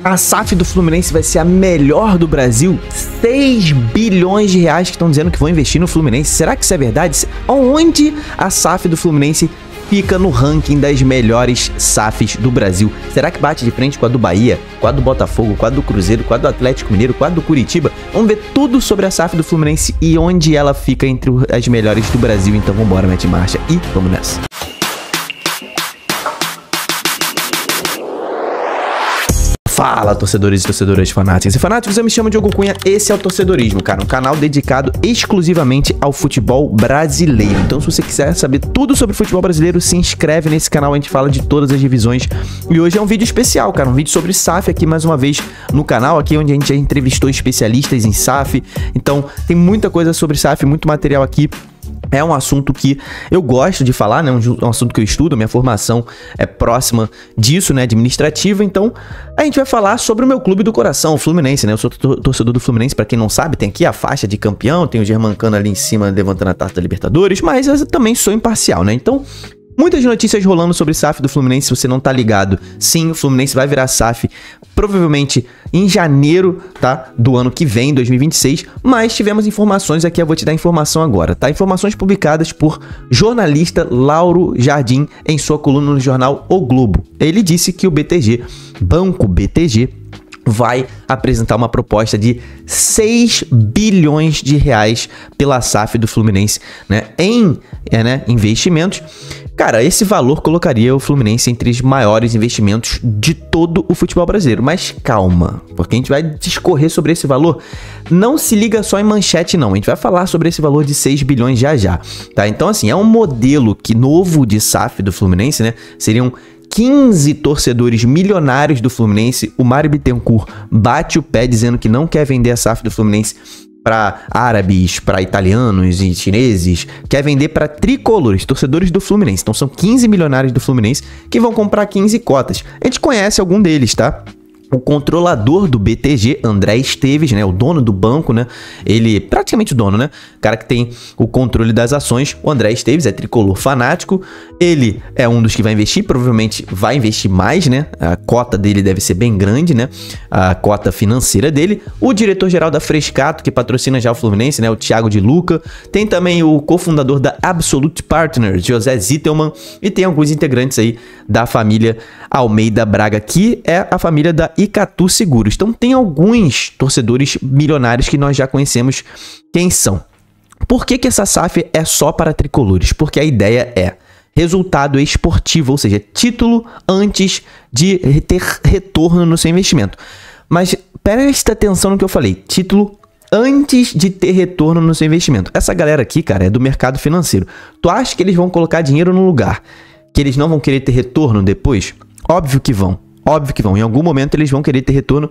A SAF do Fluminense vai ser a melhor do Brasil? 6 bilhões de reais que estão dizendo que vão investir no Fluminense. Será que isso é verdade? Onde a SAF do Fluminense fica no ranking das melhores SAFs do Brasil? Será que bate de frente com a do Bahia, com a do Botafogo, com a do Cruzeiro, com a do Atlético Mineiro, com a do Curitiba? Vamos ver tudo sobre a SAF do Fluminense e onde ela fica entre as melhores do Brasil. Então vambora, mete marcha e vamos nessa. Fala, torcedores e torcedoras fanáticos e fanáticos, eu me chamo Diogo Cunha, esse é o Torcedorismo, cara, um canal dedicado exclusivamente ao futebol brasileiro. Então se você quiser saber tudo sobre futebol brasileiro, se inscreve nesse canal, a gente fala de todas as divisões. E hoje é um vídeo especial, cara, um vídeo sobre SAF aqui mais uma vez no canal, aqui onde a gente já entrevistou especialistas em SAF. Então tem muita coisa sobre SAF, muito material aqui. É um assunto que eu gosto de falar, né? Um assunto que eu estudo, minha formação é próxima disso, né? Administrativa. Então, a gente vai falar sobre o meu clube do coração, o Fluminense, né? Eu sou torcedor do Fluminense, pra quem não sabe, tem aqui a faixa de campeão, tem o Germancano ali em cima levantando a taça da Libertadores, mas eu também sou imparcial, né? Então, muitas notícias rolando sobre SAF do Fluminense, se você não tá ligado. Sim, o Fluminense vai virar SAF provavelmente em janeiro, tá? Do ano que vem, 2026. Mas tivemos informações aqui, eu vou te dar informação agora, tá? Informações publicadas por jornalista Lauro Jardim em sua coluna no jornal O Globo. Ele disse que o BTG, Banco BTG, vai apresentar uma proposta de 6 bilhões de reais pela SAF do Fluminense, né, em investimentos. Cara, esse valor colocaria o Fluminense entre os maiores investimentos de todo o futebol brasileiro. Mas calma, porque a gente vai discorrer sobre esse valor. Não se liga só em manchete, não. A gente vai falar sobre esse valor de 6 bilhões já já, tá? Então, assim, é um modelo novo de SAF do Fluminense, né? Seriam 15 torcedores milionários do Fluminense. O Mário Bittencourt bate o pé dizendo que não quer vender a SAF do Fluminense para árabes, para italianos e chineses, quer vender para tricolores, torcedores do Fluminense. Então são 15 milionários do Fluminense que vão comprar 15 cotas. A gente conhece algum deles, tá? O controlador do BTG, André Esteves, né, o dono do banco, né, ele, praticamente o dono, né, o cara que tem o controle das ações. O André Esteves é tricolor fanático, ele é um dos que vai investir, provavelmente vai investir mais, né, a cota dele deve ser bem grande, né, a cota financeira dele. O diretor-geral da Frescato, que patrocina já o Fluminense, né, o Thiago de Luca, tem também o cofundador da Absolute Partners, José Zittelman, e tem alguns integrantes aí da família Almeida Braga, que é a família da Icatu Seguros. Então tem alguns torcedores milionários que nós já conhecemos quem são. Por que essa SAF é só para tricolores? Porque a ideia é resultado esportivo, ou seja, título antes de ter retorno no seu investimento. Mas presta atenção no que eu falei, título antes de ter retorno no seu investimento. Essa galera aqui, cara, é do mercado financeiro. Tu acha que eles vão colocar dinheiro no lugar que eles não vão querer ter retorno depois? Óbvio que vão. Óbvio que vão. Em algum momento eles vão querer ter retorno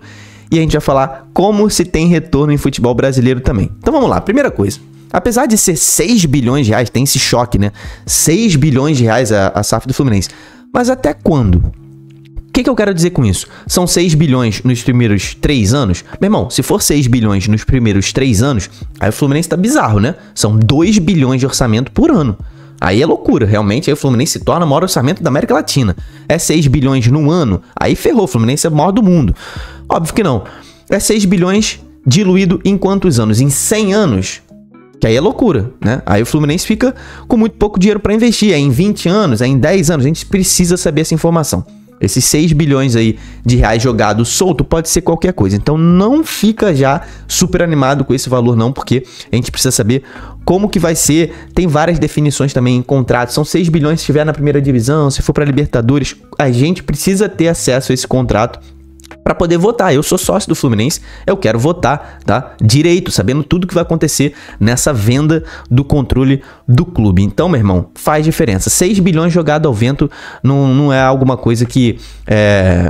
e a gente vai falar como se tem retorno em futebol brasileiro também. Então vamos lá. Primeira coisa. Apesar de ser 6 bilhões de reais, tem esse choque, né? 6 bilhões de reais a SAF do Fluminense. Mas até quando? O que eu quero dizer com isso? São 6 bilhões nos primeiros 3 anos? Meu irmão, se for 6 bilhões nos primeiros 3 anos, aí o Fluminense tá bizarro, né? São 2 bilhões de orçamento por ano. Aí é loucura, realmente, aí o Fluminense se torna o maior orçamento da América Latina. É 6 bilhões no ano, aí ferrou, o Fluminense é o maior do mundo. Óbvio que não. É 6 bilhões diluído em quantos anos? Em 100 anos. Que aí é loucura, né? Aí o Fluminense fica com muito pouco dinheiro para investir. É em 20 anos, é em 10 anos. A gente precisa saber essa informação. Esses 6 bilhões aí de reais jogado solto pode ser qualquer coisa. Então não fica já super animado com esse valor não, porque a gente precisa saber como que vai ser. Tem várias definições também em contrato. São 6 bilhões se estiver na primeira divisão, se for para Libertadores. A gente precisa ter acesso a esse contrato para poder votar. Eu sou sócio do Fluminense, eu quero votar, tá? Direito, sabendo tudo que vai acontecer nessa venda do controle do clube. Então, meu irmão, faz diferença. 6 bilhões jogado ao vento não é alguma coisa que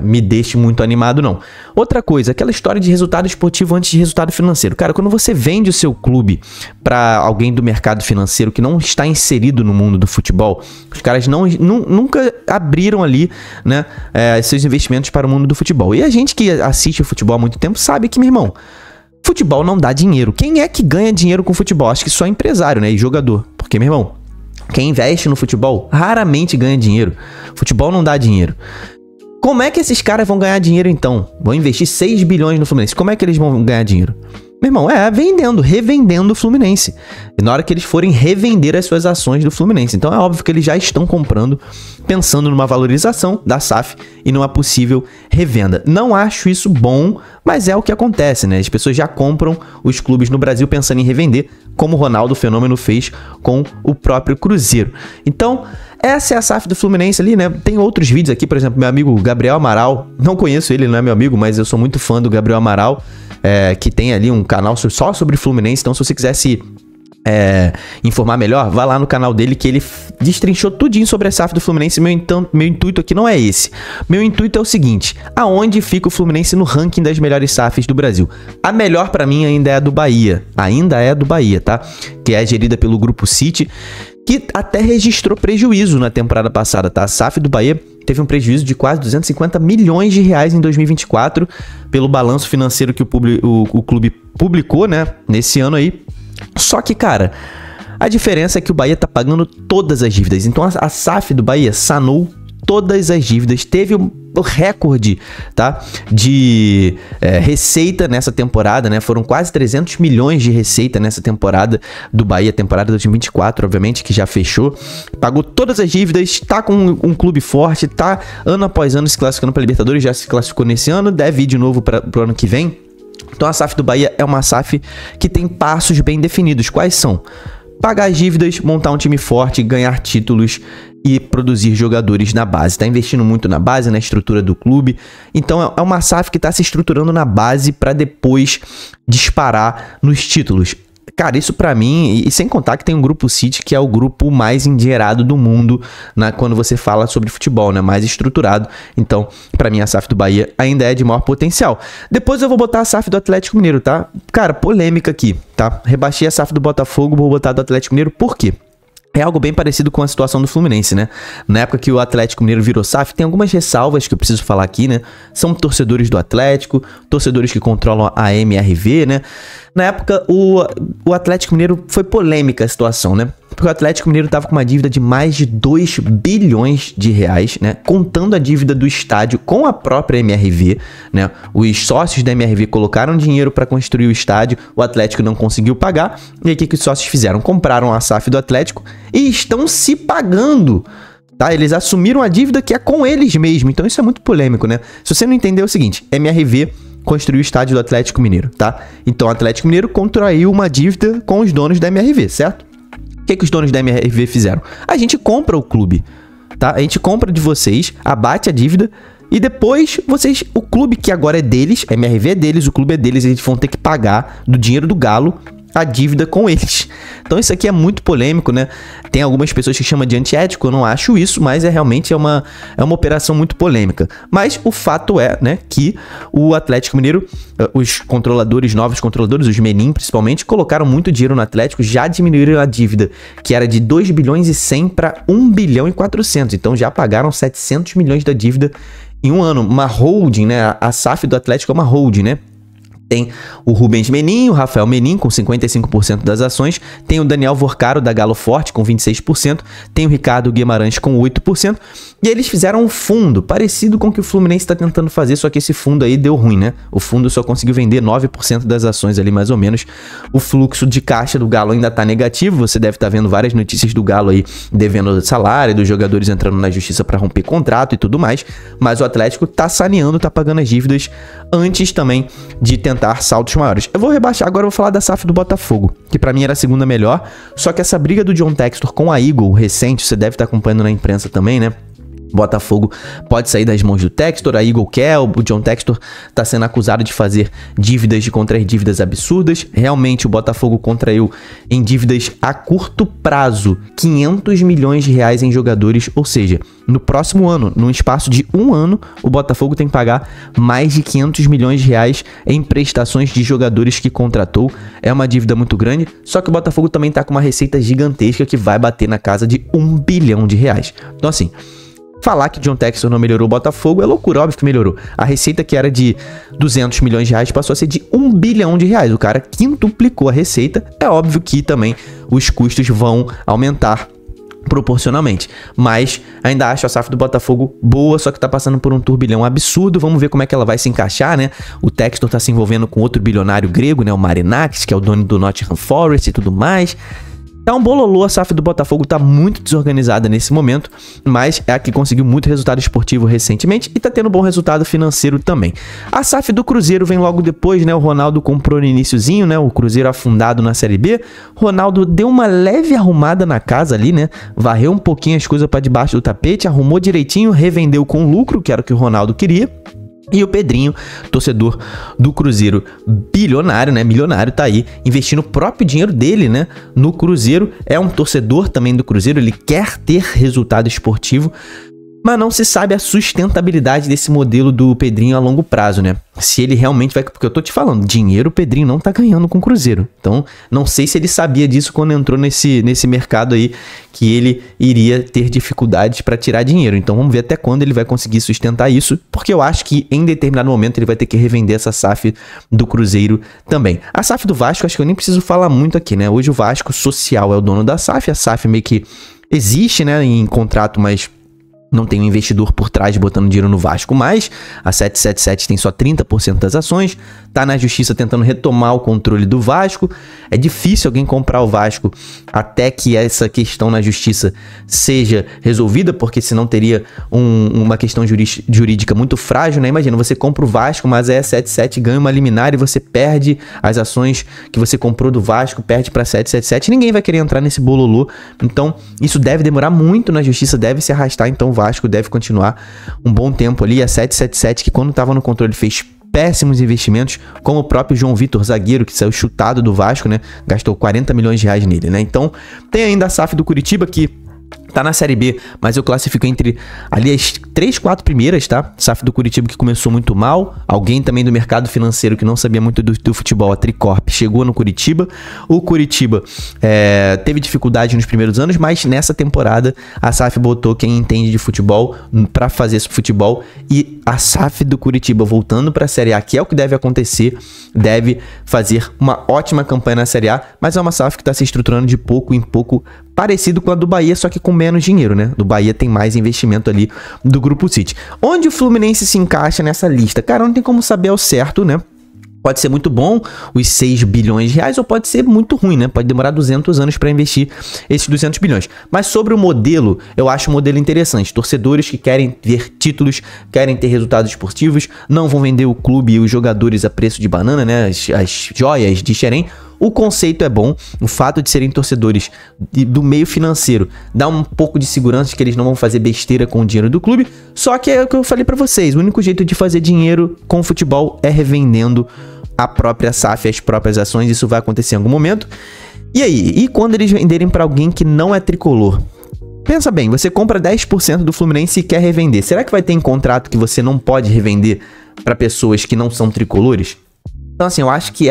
me deixe muito animado, não. Outra coisa, aquela história de resultado esportivo antes de resultado financeiro. Cara, quando você vende o seu clube para alguém do mercado financeiro que não está inserido no mundo do futebol, os caras nunca abriram ali, né, seus investimentos para o mundo do futebol. E a gente que assiste o futebol há muito tempo sabe que, meu irmão, futebol não dá dinheiro. Quem é que ganha dinheiro com futebol? Acho que só empresário, né, e jogador. Porque, meu irmão, quem investe no futebol raramente ganha dinheiro. Futebol não dá dinheiro. Como é que esses caras vão ganhar dinheiro então? Vão investir 6 bilhões no Fluminense. Como é que eles vão ganhar dinheiro? Meu irmão, revendendo o Fluminense. E na hora que eles forem revender as suas ações do Fluminense. Então é óbvio que eles já estão comprando, pensando numa valorização da SAF e numa possível revenda. Não acho isso bom, mas é o que acontece, né? As pessoas já compram os clubes no Brasil pensando em revender, como o Ronaldo Fenômeno fez com o próprio Cruzeiro. Então, essa é a SAF do Fluminense ali, né? Tem outros vídeos aqui, por exemplo, meu amigo Gabriel Amaral. Não conheço ele, não é meu amigo, mas eu sou muito fã do Gabriel Amaral. Que tem ali um canal só sobre Fluminense. Então, se você quiser se informar melhor, vá lá no canal dele, que ele destrinchou tudinho sobre a SAF do Fluminense. Meu intuito aqui não é esse. Meu intuito é o seguinte: aonde fica o Fluminense no ranking das melhores SAFs do Brasil? A melhor pra mim ainda é a do Bahia. Tá? Que é gerida pelo Grupo City, que até registrou prejuízo na temporada passada, tá? A SAF do Bahia teve um prejuízo de quase 250 milhões de reais em 2024, pelo balanço financeiro que o clube publicou, né, nesse ano aí. Só que, cara, a diferença é que o Bahia tá pagando todas as dívidas. Então a SAF do Bahia sanou todas as dívidas, teve o recorde, tá, de receita nessa temporada, né? Foram quase 300 milhões de receita nessa temporada do Bahia, temporada 2024, obviamente, que já fechou. Pagou todas as dívidas, tá com um clube forte, tá ano após ano se classificando para Libertadores, já se classificou nesse ano, deve ir de novo pro ano que vem. Então a SAF do Bahia é uma SAF que tem passos bem definidos. Quais são? Pagar as dívidas, montar um time forte, ganhar títulos e produzir jogadores na base. Está investindo muito na base, na estrutura do clube. Então é uma SAF que está se estruturando na base para depois disparar nos títulos. Cara, isso pra mim, e sem contar que tem um Grupo City, que é o grupo mais endinheirado do mundo quando você fala sobre futebol, né? Mais estruturado. Então, pra mim, a SAF do Bahia ainda é de maior potencial. Depois eu vou botar a SAF do Atlético Mineiro, tá? Cara, polêmica aqui, tá? Rebaixei a SAF do Botafogo, vou botar do Atlético Mineiro, por quê? É algo bem parecido com a situação do Fluminense, né? Na época que o Atlético Mineiro virou SAF, tem algumas ressalvas que eu preciso falar aqui, né? São torcedores do Atlético, torcedores que controlam a MRV, né? Na época, o Atlético Mineiro foi polêmica a situação, né? Porque o Atlético Mineiro estava com uma dívida de mais de 2 bilhões de reais, né? Contando a dívida do estádio com a própria MRV, né? Os sócios da MRV colocaram dinheiro para construir o estádio, o Atlético não conseguiu pagar. E aí o que os sócios fizeram? Compraram a SAF do Atlético e estão se pagando, tá? Eles assumiram a dívida que é com eles mesmo. Então isso é muito polêmico, né? Se você não entendeu, é o seguinte: MRV construiu o estádio do Atlético Mineiro, tá? Então o Atlético Mineiro contraiu uma dívida com os donos da MRV, certo? O que os donos da MRV fizeram? A gente compra o clube, tá? A gente compra de vocês, abate a dívida e depois vocês, o clube que agora é deles, a MRV é deles, o clube é deles, eles vão ter que pagar do dinheiro do Galo a dívida com eles. Então isso aqui é muito polêmico, né? Tem algumas pessoas que chamam de antiético, eu não acho isso, mas realmente é uma operação muito polêmica. Mas o fato é, né, que o Atlético Mineiro, os controladores, novos controladores, os Menin principalmente, colocaram muito dinheiro no Atlético, já diminuíram a dívida, que era de 2 bilhões e 100 para 1 bilhão e 400. Então já pagaram 700 milhões da dívida em um ano. Uma holding, né? A SAF do Atlético é uma holding, né? Tem o Rubens Menin, o Rafael Menin com 55% das ações, tem o Daniel Vorcaro da Galo Forte com 26%, tem o Ricardo Guimarães com 8%, e eles fizeram um fundo parecido com o que o Fluminense está tentando fazer, só que esse fundo aí deu ruim, né? O fundo só conseguiu vender 9% das ações ali, mais ou menos. O fluxo de caixa do Galo ainda tá negativo, você deve estar vendo várias notícias do Galo aí devendo salário, dos jogadores entrando na justiça para romper contrato e tudo mais, mas o Atlético tá saneando, tá pagando as dívidas antes também de tentar saltos maiores. Eu vou rebaixar, agora eu vou falar da SAF do Botafogo, que pra mim era a segunda melhor, só que essa briga do John Textor com a Eagle recente, você deve estar acompanhando na imprensa também, né? Botafogo pode sair das mãos do Textor, a Eagle quer, o John Textor tá sendo acusado de fazer dívidas, de contrair dívidas absurdas. Realmente o Botafogo contraiu em dívidas a curto prazo 500 milhões de reais em jogadores, ou seja, no próximo ano, num espaço de um ano, o Botafogo tem que pagar mais de 500 milhões de reais em prestações de jogadores que contratou. É uma dívida muito grande, só que o Botafogo também tá com uma receita gigantesca que vai bater na casa de 1 bilhão de reais. Então assim, falar que John Textor não melhorou o Botafogo é loucura, óbvio que melhorou. A receita que era de 200 milhões de reais passou a ser de 1 bilhão de reais. O cara quintuplicou a receita. É óbvio que também os custos vão aumentar proporcionalmente, mas ainda acho a SAF do Botafogo boa, só que tá passando por um turbilhão absurdo. Vamos ver como é que ela vai se encaixar, né? O Textor tá se envolvendo com outro bilionário grego, né? O Marinakis, que é o dono do Nottingham Forest e tudo mais. Tá um bololô, a SAF do Botafogo tá muito desorganizada nesse momento, mas é a que conseguiu muito resultado esportivo recentemente e tá tendo bom resultado financeiro também. A SAF do Cruzeiro vem logo depois, né? O Ronaldo comprou no iniciozinho, né? O Cruzeiro afundado na Série B. Ronaldo deu uma leve arrumada na casa ali, né? Varreu um pouquinho as coisas para debaixo do tapete, arrumou direitinho, revendeu com lucro, que era o que o Ronaldo queria. E o Pedrinho, torcedor do Cruzeiro, bilionário, né? Milionário, tá aí investindo o próprio dinheiro dele, né? No Cruzeiro. É um torcedor também do Cruzeiro, ele quer ter resultado esportivo, mas não se sabe a sustentabilidade desse modelo do Pedrinho a longo prazo, né? Se ele realmente vai... Porque eu tô te falando, dinheiro o Pedrinho não tá ganhando com o Cruzeiro. Então, não sei se ele sabia disso quando entrou nesse mercado aí, que ele iria ter dificuldades para tirar dinheiro. Então, vamos ver até quando ele vai conseguir sustentar isso, porque eu acho que em determinado momento ele vai ter que revender essa SAF do Cruzeiro também. A SAF do Vasco, acho que eu nem preciso falar muito aqui, né? Hoje o Vasco Social é o dono da SAF. A SAF meio que existe, né, em contrato, mas não tem um investidor por trás botando dinheiro no Vasco mais. A 777 tem só 30% das ações. Tá na justiça tentando retomar o controle do Vasco. É difícil alguém comprar o Vasco até que essa questão na justiça seja resolvida, porque senão teria uma questão jurídica muito frágil, né? Imagina, você compra o Vasco, mas a 777 ganha uma liminar e você perde as ações que você comprou do Vasco, perde para 777. Ninguém vai querer entrar nesse bololô. Então, isso deve demorar muito na justiça, deve se arrastar. Então, o Vasco deve continuar um bom tempo ali. A 777, que quando estava no controle fez péssimos investimentos, como o próprio João Vitor, zagueiro, que saiu chutado do Vasco, né? Gastou 40 milhões de reais nele, né? Então, tem ainda a SAF do Curitiba, que tá na Série B, mas eu classifico entre ali as 3, 4 primeiras, tá? SAF do Curitiba que começou muito mal. Alguém também do mercado financeiro que não sabia muito do futebol, a Tricorp, chegou no Curitiba. O Curitiba teve dificuldade nos primeiros anos, mas nessa temporada a SAF botou quem entende de futebol pra fazer esse futebol. E a SAF do Curitiba voltando pra Série A, que é o que deve acontecer, deve fazer uma ótima campanha na Série A, mas é uma SAF que tá se estruturando de pouco em pouco, parecido com a do Bahia, só que com menos dinheiro, né? Do Bahia tem mais investimento ali do Grupo City. Onde o Fluminense se encaixa nessa lista? Cara, não tem como saber ao certo, né? Pode ser muito bom, os 6 bilhões de reais, ou pode ser muito ruim, né? Pode demorar 200 anos para investir esses 200 bilhões. Mas sobre o modelo, eu acho o modelo interessante. Torcedores que querem ver títulos, querem ter resultados esportivos, não vão vender o clube e os jogadores a preço de banana, né? As joias de Xerém. O conceito é bom, o fato de serem torcedores do meio financeiro dá um pouco de segurança de que eles não vão fazer besteira com o dinheiro do clube, só que é o que eu falei pra vocês, o único jeito de fazer dinheiro com o futebol é revendendo a própria SAF, as próprias ações, isso vai acontecer em algum momento. E aí, e quando eles venderem pra alguém que não é tricolor? Pensa bem, você compra 10% do Fluminense e quer revender, será que vai ter em contrato que você não pode revender pra pessoas que não são tricolores? Então, assim, eu acho que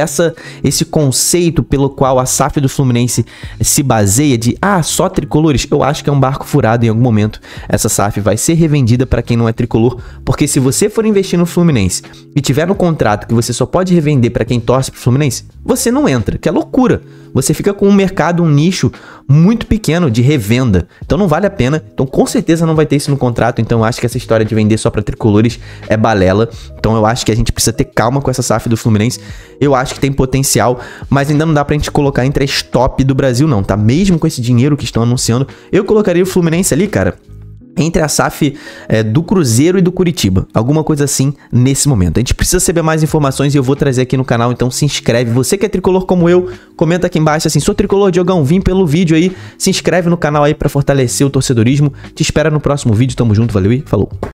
esse conceito pelo qual a SAF do Fluminense se baseia de, só tricolores, eu acho que é um barco furado em algum momento. Essa SAF vai ser revendida para quem não é tricolor, porque se você for investir no Fluminense e tiver no contrato que você só pode revender para quem torce pro Fluminense, você não entra, que é loucura. Você fica com um mercado, um nicho muito pequeno de revenda. Então não vale a pena. Então com certeza não vai ter isso no contrato. Então eu acho que essa história de vender só para tricolores é balela. Então eu acho que a gente precisa ter calma com essa SAF do Fluminense. Eu acho que tem potencial, mas ainda não dá pra gente colocar entre as top do Brasil não, tá? Mesmo com esse dinheiro que estão anunciando, eu colocaria o Fluminense ali, cara, entre a SAF do Cruzeiro e do Curitiba. Alguma coisa assim nesse momento. A gente precisa saber mais informações e eu vou trazer aqui no canal, então se inscreve. Você que é tricolor como eu, comenta aqui embaixo assim, sou tricolor, Diogão, vim pelo vídeo aí. Se inscreve no canal aí pra fortalecer o torcedorismo. Te espero no próximo vídeo, tamo junto, valeu e falou.